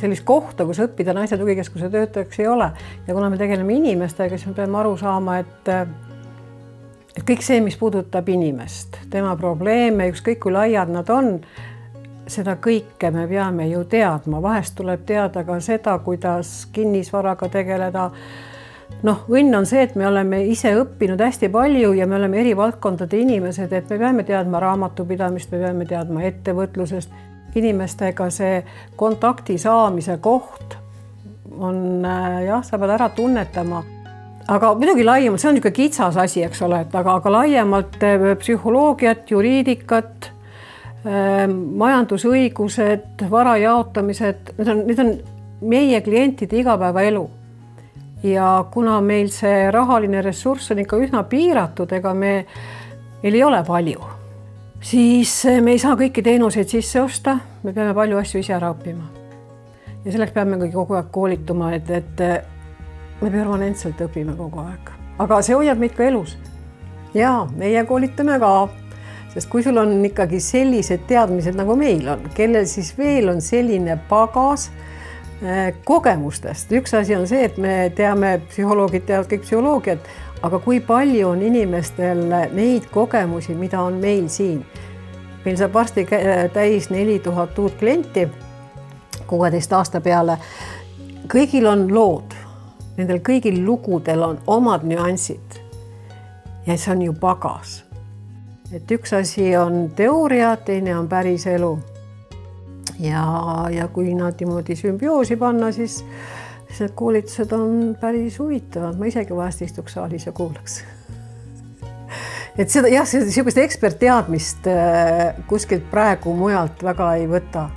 sellist kohta, kus õppida naise tugikeskuse töötajaks ei ole. Ja kuna me tegeleme inimestega, siis me peame aru saama, et kõik see, mis puudutab inimest, tema probleeme, ükskõik kui laiad nad on, seda kõike me peame ju teadma. Vahest tuleb teada ka seda, kuidas kinnisvaraga tegeleda. Õnn on see, et me oleme ise õppinud hästi palju ja me oleme eri valdkondade inimesed, et me peame teadma raamatupidamist, me peame teadma ettevõtlusest. Inimestega see kontakti saamise koht on, sa pead ära tunnetama. Aga muidugi laiemalt, see on niisugune kitsas asi, eks ole, aga laiemalt psühholoogiat, juriidikat, majandusõigused, vara jaotamised, need on meie klientide igapäevaelu. Ja kuna meil see rahaline ressurss on ikka üsna piiratud, ega meil ei ole palju, siis me ei saa kõiki teenuseid sisse osta, me peame palju asju ise ära õppima. Ja selleks peame kogu aeg koolituma, et me permanentselt õpime kogu aeg. Aga see hoiab meid ka elus. Ja meie koolitame ka, sest kui sul on ikkagi sellised teadmised, nagu meil on, kellel siis veel on selline pagas kogemustest. Üks asi on see, et me teame, psühholoogid teavad kõik psühholoogiat, aga kui palju on inimestel neid kogemusi, mida on meil siin. Meil saab varsti täis 4000 uut klienti 16 aasta peale. Kõigil on lood. Nendel kõigil lugudel on omad nüansid ja see on ju pagas. Et üks asi on teooria, teine on päris elu. Ja kui nad niimoodi sümbioosi panna, siis need koolitused on päris huvitavad. Ma isegi vahest istuks saalis ja kuulaks. Et seda, sellist ekspertteadmist kuskilt praegu mujalt väga ei võta.